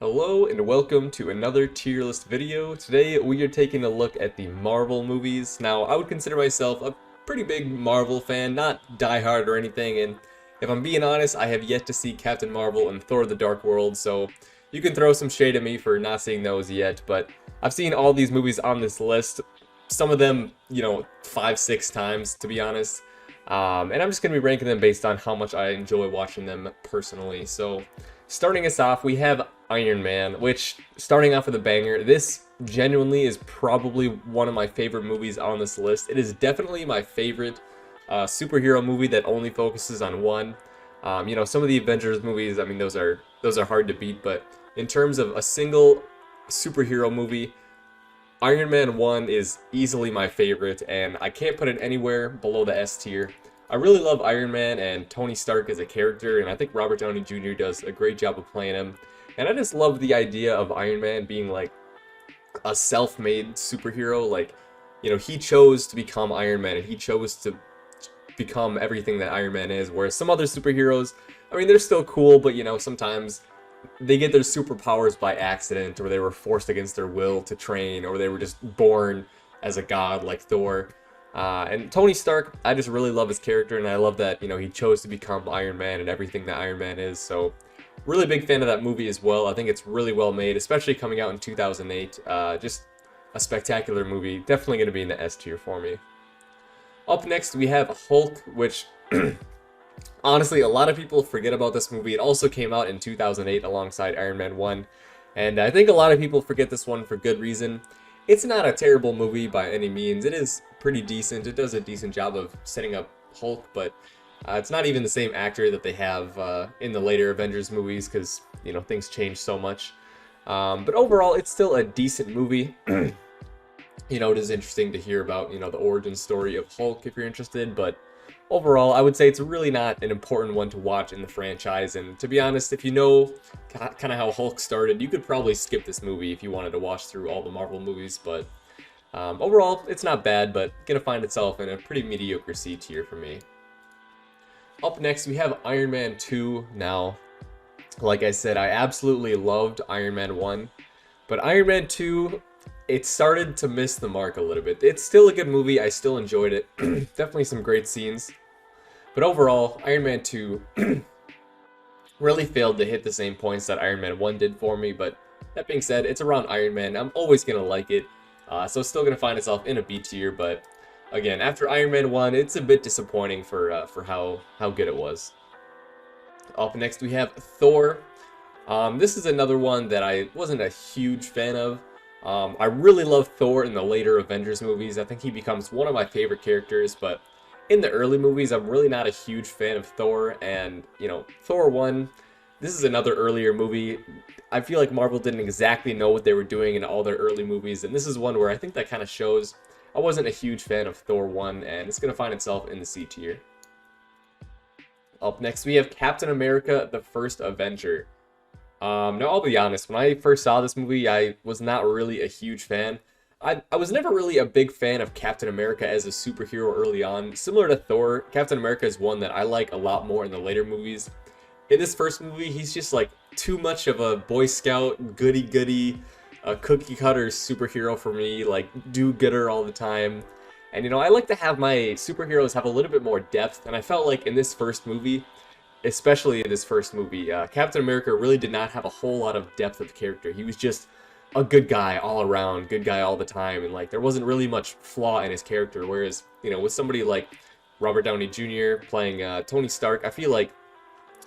Hello and welcome to another tier list video. Today we are taking a look at the Marvel movies. Now, I would consider myself a pretty big Marvel fan, not diehard or anything, and if I'm being honest, I have yet to see Captain Marvel and Thor: The Dark World, so you can throw some shade at me for not seeing those yet, but I've seen all these movies on this list, some of them, 5, 6 times, to be honest. And I'm just going to be ranking them based on how much I enjoy watching them personally. So, starting us off, we have Iron Man, which, starting off with a banger, this genuinely is probably one of my favorite movies on this list. It is definitely my favorite superhero movie that only focuses on one. Some of the Avengers movies, I mean, those are hard to beat, but in terms of a single superhero movie, Iron Man 1 is easily my favorite, and I can't put it anywhere below the S tier. I really love Iron Man and Tony Stark as a character, and I think Robert Downey Jr. does a great job of playing him. And I just love the idea of Iron Man being like a self-made superhero. Like, he chose to become Iron Man, and he chose to become everything that Iron Man is, whereas some other superheroes, I mean, they're still cool, but sometimes they get their superpowers by accident, or they were forced against their will to train, or they were just born as a god like Thor. And Tony Stark, I just really love his character, and I love that, he chose to become Iron Man and everything that Iron Man is. So, really big fan of that movie as well. I think it's really well made, especially coming out in 2008. Just a spectacular movie. Definitely going to be in the S tier for me. Up next, we have Hulk, which honestly, a lot of people forget about this movie. It also came out in 2008 alongside Iron Man 1, and I think a lot of people forget this one for good reason. It's not a terrible movie by any means. It is pretty decent. It does a decent job of setting up Hulk, but it's not even the same actor that they have in the later Avengers movies because, things change so much. But overall, it's still a decent movie. It is interesting to hear about, the origin story of Hulk if you're interested, but overall, I would say it's really not an important one to watch in the franchise, and to be honest, if you know kind of how Hulk started, you could probably skip this movie if you wanted to watch through all the Marvel movies, but overall, it's not bad, but gonna find itself in a pretty mediocre C tier for me. Up next, we have Iron Man 2. Now, like I said, I absolutely loved Iron Man 1, but Iron Man 2, it started to miss the mark a little bit. It's still a good movie. I still enjoyed it. Definitely some great scenes. But overall, Iron Man 2 really failed to hit the same points that Iron Man 1 did for me. But that being said, it's around Iron Man. I'm always going to like it. So it's still going to find itself in a B tier. But again, after Iron Man 1, it's a bit disappointing for how good it was. Up next, we have Thor. This is another one that I wasn't a huge fan of. I really love Thor in the later Avengers movies. I think he becomes one of my favorite characters, but in the early movies, I'm really not a huge fan of Thor, and, Thor 1, this is another earlier movie. I feel like Marvel didn't exactly know what they were doing in all their early movies, and this is one where I think that kind of shows. I wasn't a huge fan of Thor 1, and it's going to find itself in the C tier. Up next, we have Captain America: The First Avenger. Now, I'll be honest, when I first saw this movie, I was not really a huge fan. I was never really a big fan of Captain America as a superhero early on. Similar to Thor, Captain America is one that I like a lot more in the later movies. In this first movie, he's just like too much of a Boy Scout, goody-goody, cookie cutter superhero for me, like do-gooder all the time. And I like to have my superheroes have a little bit more depth, and I felt like in this first movie, especially in this first movie, Captain America really did not have a whole lot of depth of character. He was just a good guy all around, good guy all the time, and like there wasn't really much flaw in his character. Whereas, with somebody like Robert Downey Jr. playing Tony Stark, I feel like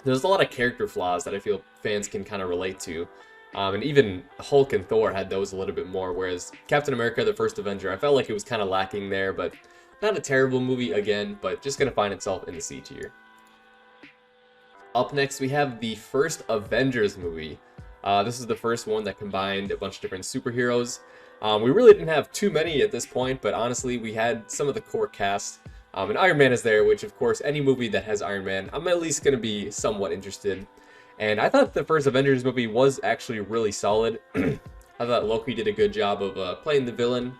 there's a lot of character flaws that I feel fans can kind of relate to. And even Hulk and Thor had those a little bit more, whereas Captain America: The First Avenger, I felt like it was kind of lacking there, but not a terrible movie again, but just going to find itself in the C tier. Up next, we have the first Avengers movie. This is the first one that combined a bunch of different superheroes. We really didn't have too many at this point, but honestly, we had some of the core cast. And Iron Man is there, which of course, any movie that has Iron Man, I'm at least going to be somewhat interested. And I thought the first Avengers movie was actually really solid. I thought Loki did a good job of playing the villain.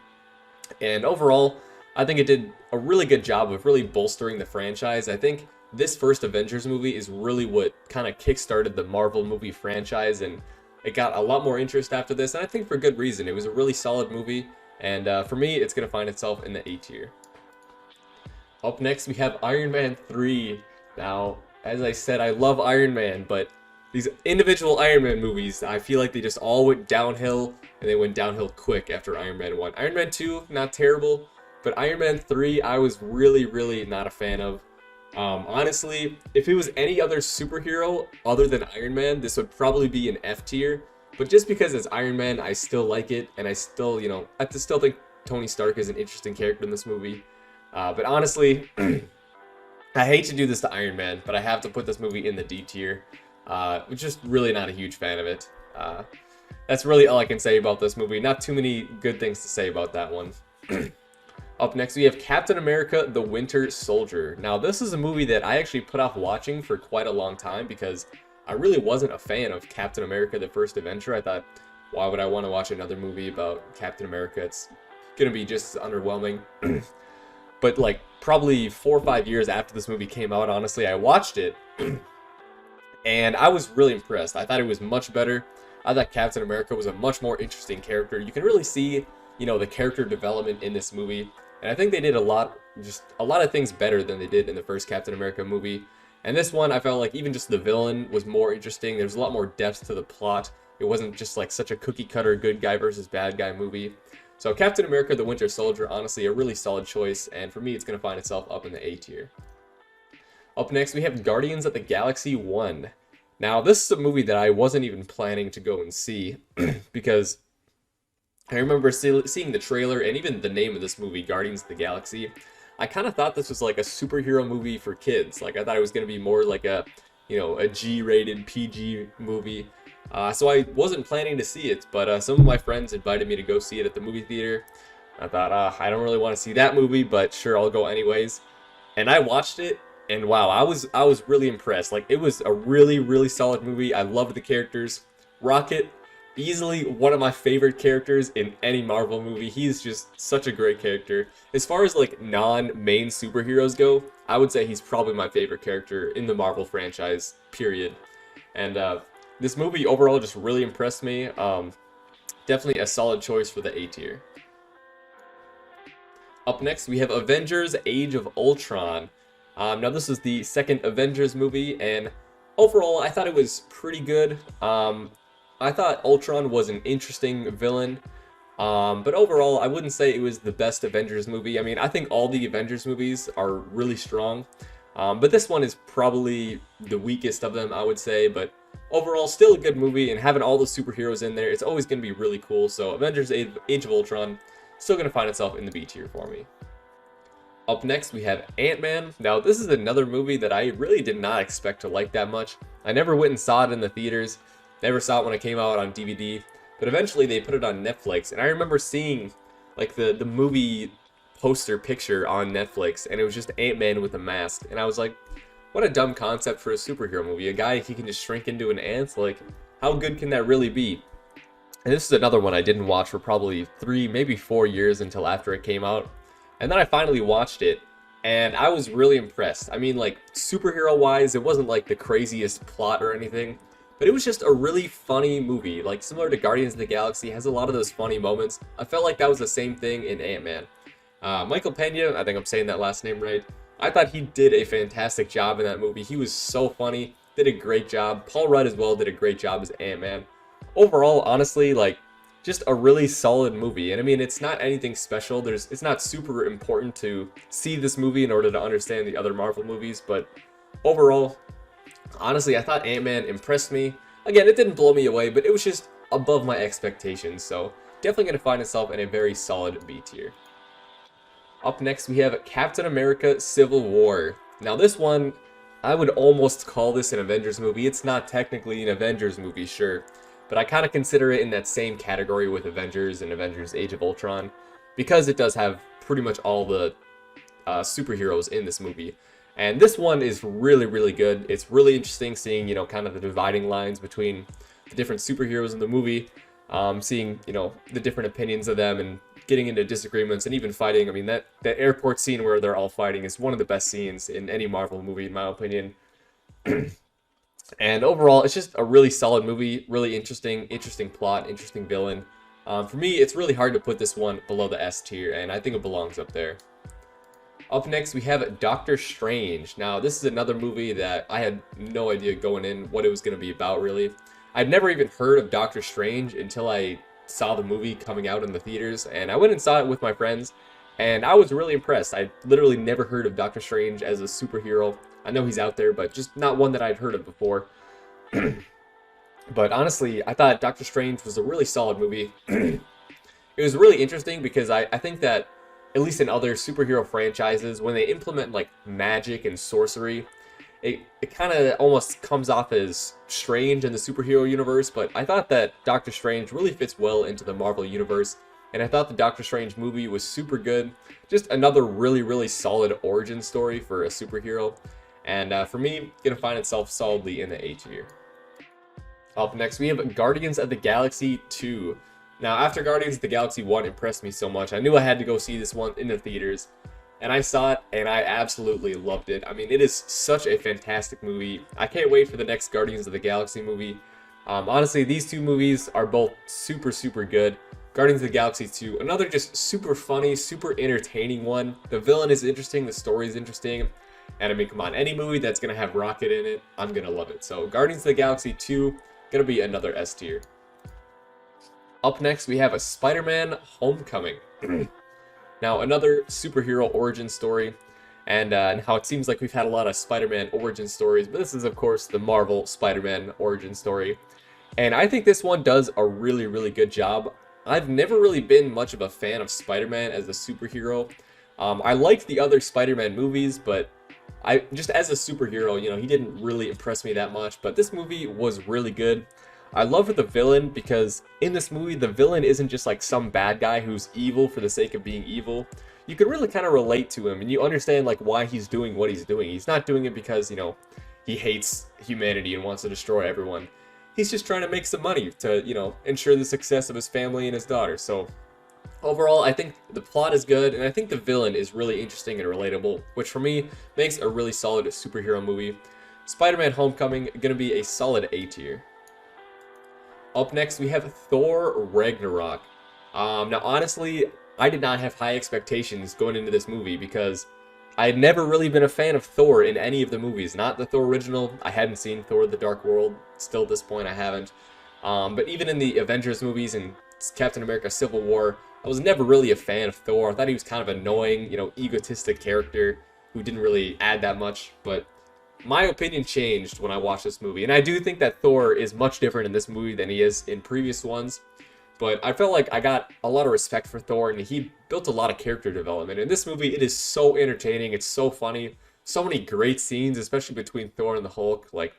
And overall, I think it did a really good job of really bolstering the franchise. I think this first Avengers movie is really what kind of kickstarted the Marvel movie franchise, and it got a lot more interest after this, and I think for good reason. It was a really solid movie, and for me, it's going to find itself in the A tier. Up next, we have Iron Man 3. Now, as I said, I love Iron Man, but these individual Iron Man movies, I feel like they just all went downhill, and they went downhill quick after Iron Man 1. Iron Man 2, not terrible, but Iron Man 3, I was really, really not a fan of. Honestly, if it was any other superhero other than Iron Man, this would probably be an F tier. But just because it's Iron Man, I still like it, and I still, I still think Tony Stark is an interesting character in this movie. But honestly, I hate to do this to Iron Man, but I have to put this movie in the D tier. Just really not a huge fan of it. That's really all I can say about this movie. Not too many good things to say about that one. Up next, we have Captain America: The Winter Soldier. Now, this is a movie that I actually put off watching for quite a long time because I really wasn't a fan of Captain America: The First Avenger. I thought, why would I want to watch another movie about Captain America? It's gonna be just as underwhelming. But like probably 4 or 5 years after this movie came out, honestly, I watched it and I was really impressed. I thought it was much better. I thought Captain America was a much more interesting character. You can really see, the character development in this movie. And I think they did a lot of things better than they did in the first Captain America movie. And this one, I felt like even just the villain was more interesting. There's a lot more depth to the plot. It wasn't just like such a cookie cutter good guy versus bad guy movie. So Captain America: The Winter Soldier, honestly, a really solid choice. And for me, it's going to find itself up in the A tier. Up next, we have Guardians of the Galaxy 1. Now, this is a movie that I wasn't even planning to go and see because I remember seeing the trailer and even the name of this movie, Guardians of the Galaxy. I kind of thought this was like a superhero movie for kids. Like, I thought it was going to be more like a G-rated PG movie. So I wasn't planning to see it, but some of my friends invited me to go see it at the movie theater. I thought, I don't really want to see that movie, but sure, I'll go anyways. And I watched it, and wow, I was really impressed. Like, it was a really, really solid movie. I loved the characters. Rocket, easily one of my favorite characters in any Marvel movie. He's just such a great character. As far as like non-main superheroes go, I would say he's probably my favorite character in the Marvel franchise, period. And this movie overall just really impressed me. Definitely a solid choice for the A tier. Up next, we have Avengers: Age of Ultron. Now, this is the second Avengers movie, and overall, I thought it was pretty good. I thought Ultron was an interesting villain, but overall, I wouldn't say it was the best Avengers movie. I mean, I think all the Avengers movies are really strong, but this one is probably the weakest of them, I would say, but overall, still a good movie, and having all the superheroes in there, it's always going to be really cool. So Avengers: Age of Ultron, still going to find itself in the B tier for me. Up next, we have Ant-Man. Now, this is another movie that I really did not expect to like that much. I never went and saw it in the theaters, never saw it when it came out on DVD, but eventually they put it on Netflix, and I remember seeing like the movie poster picture on Netflix, and it was just Ant-Man with a mask, and I was like, what a dumb concept for a superhero movie. A guy, he can just shrink into an ant. Like, how good can that really be? And this is another one I didn't watch for probably 3, maybe 4 years until after it came out. And then I finally watched it, and I was really impressed. I mean, like, superhero-wise, it wasn't like the craziest plot or anything, but it was just a really funny movie. Like, similar to Guardians of the Galaxy, it has a lot of those funny moments. I felt like that was the same thing in Ant-Man. Michael Pena, I think I'm saying that last name right, I thought he did a fantastic job in that movie. He was so funny, did a great job. Paul Rudd as well did a great job as Ant-Man. Overall, honestly, like, just a really solid movie. And I mean, it's not anything special. It's not super important to see this movie in order to understand the other Marvel movies, but overall, honestly, I thought Ant-Man impressed me. Again, it didn't blow me away, but it was just above my expectations, so definitely going to find itself in a very solid B tier. Up next, we have Captain America: Civil War. Now, this one, I would almost call this an Avengers movie. It's not technically an Avengers movie, sure, but I kind of consider it in that same category with Avengers and Avengers: Age of Ultron, because it does have pretty much all the superheroes in this movie. And this one is really, really good. It's really interesting seeing, kind of the dividing lines between the different superheroes in the movie, seeing, the different opinions of them and getting into disagreements and even fighting. I mean, that airport scene where they're all fighting is one of the best scenes in any Marvel movie, in my opinion. And overall, it's just a really solid movie, really interesting plot, interesting villain. For me, it's really hard to put this one below the S tier, and I think it belongs up there. Up next, we have Doctor Strange. Now, this is another movie that I had no idea going in what it was going to be about, really. I'd never even heard of Doctor Strange until I saw the movie coming out in the theaters, and I went and saw it with my friends, and I was really impressed. I literally never heard of Doctor Strange as a superhero. I know he's out there, but just not one that I'd heard of before. But honestly, I thought Doctor Strange was a really solid movie. It was really interesting because I think that, at least in other superhero franchises, when they implement like magic and sorcery, it kind of almost comes off as strange in the superhero universe, but I thought that Doctor Strange really fits well into the Marvel universe, and I thought the Doctor Strange movie was super good. Just another really solid origin story for a superhero, and for me, gonna find itself solidly in the A tier. Up next, we have Guardians of the Galaxy 2. Now, after Guardians of the Galaxy 1 impressed me so much, I knew I had to go see this one in the theaters. And I saw it, and I absolutely loved it. I mean, it is such a fantastic movie. I can't wait for the next Guardians of the Galaxy movie. Honestly, these two movies are both super good. Guardians of the Galaxy 2, another just super funny, super entertaining one. The villain is interesting, the story is interesting. And I mean, come on, any movie that's going to have Rocket in it, I'm going to love it. So, Guardians of the Galaxy 2, going to be another S tier. Up next, we have a Spider-Man Homecoming. Now, another superhero origin story, and how it seems like we've had a lot of Spider-Man origin stories, but this is, of course, the Marvel Spider-Man origin story. And I think this one does a really good job. I've never really been much of a fan of Spider-Man as a superhero. I liked the other Spider-Man movies, but just as a superhero, you know, he didn't really impress me that much, but this movie was really good. I love the villain because in this movie, the villain isn't just like some bad guy who's evil for the sake of being evil. You can really kind of relate to him and you understand like why he's doing what he's doing. He's not doing it because, you know, he hates humanity and wants to destroy everyone. He's just trying to make some money to, you know, ensure the success of his family and his daughter. So overall, I think the plot is good, and I think the villain is really interesting and relatable, which for me makes a really solid superhero movie. Spider-Man Homecoming, gonna be a solid A tier. Up next, we have Thor Ragnarok. Now, honestly, I did not have high expectations going into this movie because I had never really been a fan of Thor in any of the movies. Not the Thor original. I hadn't seen Thor: The Dark World. Still at this point, I haven't. But even in the Avengers movies and Captain America: Civil War, I was never really a fan of Thor. I thought he was kind of annoying, you know, egotistic character who didn't really add that much. But my opinion changed when I watched this movie. And I do think that Thor is much different in this movie than he is in previous ones. But I felt like I got a lot of respect for Thor, and he built a lot of character development. In this movie, it is so entertaining. It's so funny. So many great scenes, especially between Thor and the Hulk. Like,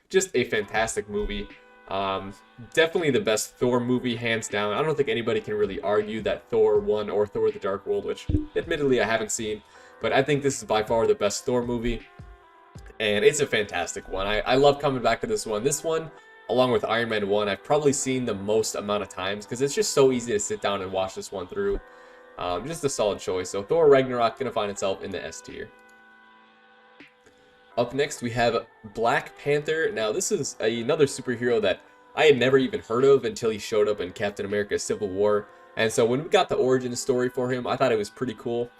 just a fantastic movie. Definitely the best Thor movie, hands down. I don't think anybody can really argue that Thor 1 or Thor: The Dark World, which admittedly I haven't seen. But I think this is by far the best Thor movie. And it's a fantastic one. I love coming back to this one. This one, along with Iron Man 1, I've probably seen the most amount of times because it's just so easy to sit down and watch this one through. Just a solid choice. So Thor Ragnarok gonna find itself in the S tier. Up next, we have Black Panther. Now, this is another superhero that I had never even heard of until he showed up in Captain America: Civil War. And so when we got the origin story for him, I thought it was pretty cool.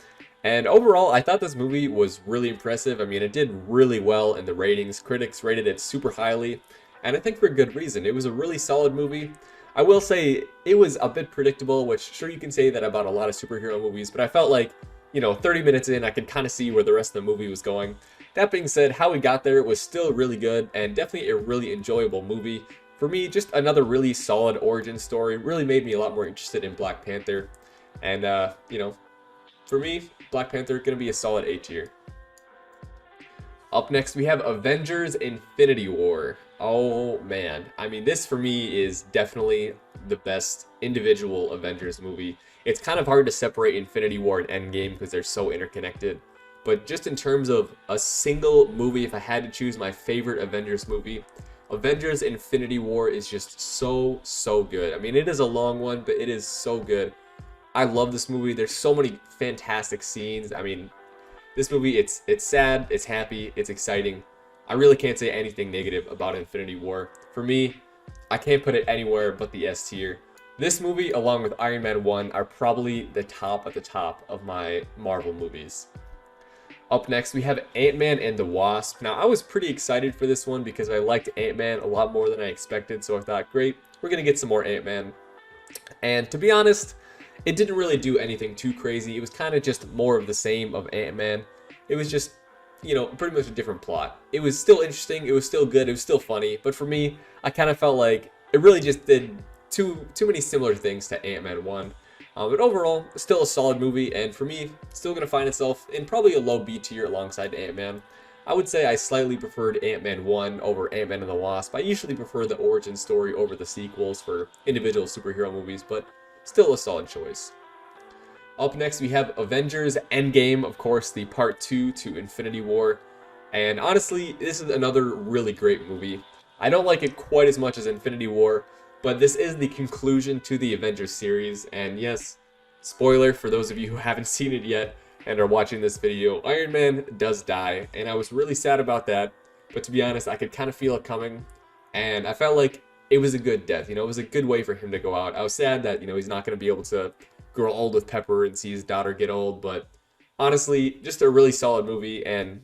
And overall, I thought this movie was really impressive. I mean, it did really well in the ratings. Critics rated it super highly, and I think for good reason. It was a really solid movie. I will say it was a bit predictable, which sure you can say that about a lot of superhero movies, but I felt like, you know, 30 minutes in, I could kind of see where the rest of the movie was going. That being said, how we got there was still really good and definitely a really enjoyable movie. For me, just another really solid origin story. Really made me a lot more interested in Black Panther. And, you know, for me, Black Panther gonna be a solid A tier. Up next, we have Avengers: Infinity War. Oh man, I mean, this for me is definitely the best individual Avengers movie. It's kind of hard to separate Infinity War and Endgame because they're so interconnected. But just in terms of a single movie, if I had to choose my favorite Avengers movie, Avengers: Infinity War is just so good. I mean, it is a long one, but it is so good. I love this movie. There's so many fantastic scenes. I mean, this movie, it's sad, it's happy, it's exciting. I really can't say anything negative about Infinity War. For me, I can't put it anywhere but the S tier. This movie, along with Iron Man 1, are probably the top at the top of my Marvel movies. Up next, we have Ant-Man and the Wasp. Now, I was pretty excited for this one because I liked Ant-Man a lot more than I expected, so I thought, great, we're going to get some more Ant-Man. And to be honest, it didn't really do anything too crazy. It was kind of just more of the same of Ant-Man. It was just, pretty much a different plot. It was still interesting, it was still good, it was still funny, but for me, I kind of felt like it really just did too many similar things to Ant-Man 1. But overall, still a solid movie, and for me, still going to find itself in probably a low B tier alongside Ant-Man. I would say I slightly preferred Ant-Man 1 over Ant-Man and the Wasp. I usually prefer the origin story over the sequels for individual superhero movies, but still a solid choice. Up next, we have Avengers Endgame, of course, the part 2 to Infinity War. And honestly, this is another really great movie. I don't like it quite as much as Infinity War, but this is the conclusion to the Avengers series, and yes, spoiler for those of you who haven't seen it yet and are watching this video, Iron Man does die, and I was really sad about that, but to be honest, I could kind of feel it coming, and I felt like it was a good death, it was a good way for him to go out. I was sad that, he's not going to be able to grow old with Pepper and see his daughter get old, but honestly, just a really solid movie, and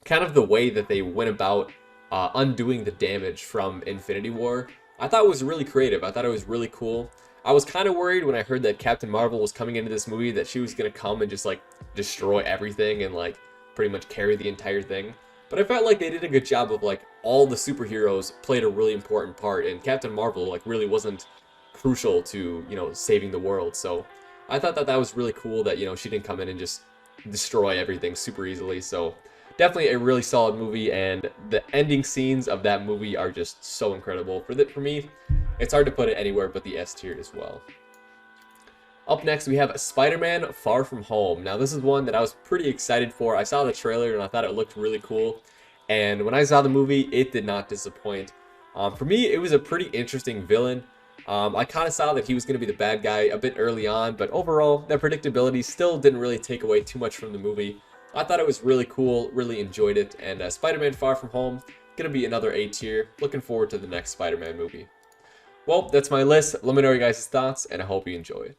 kind of the way that they went about undoing the damage from Infinity War, I thought it was really creative. I thought it was really cool. I was kind of worried when I heard that Captain Marvel was coming into this movie that she was going to come and just like destroy everything and like pretty much carry the entire thing. But I felt like they did a good job of like all the superheroes played a really important part, and Captain Marvel like really wasn't crucial to, saving the world. So I thought that was really cool that, she didn't come in and just destroy everything super easily. So definitely a really solid movie, and the ending scenes of that movie are just so incredible. For me, it's hard to put it anywhere but the S tier as well. Up next, we have Spider-Man Far From Home. Now, this is one that I was pretty excited for. I saw the trailer and I thought it looked really cool. And when I saw the movie, it did not disappoint. For me, it was a pretty interesting villain. I kind of saw that he was going to be the bad guy a bit early on, but overall, that predictability still didn't really take away too much from the movie. I thought it was really cool, really enjoyed it, and Spider-Man Far From Home, gonna be another A tier. Looking forward to the next Spider-Man movie. Well, that's my list. Let me know your guys' thoughts, and I hope you enjoy it.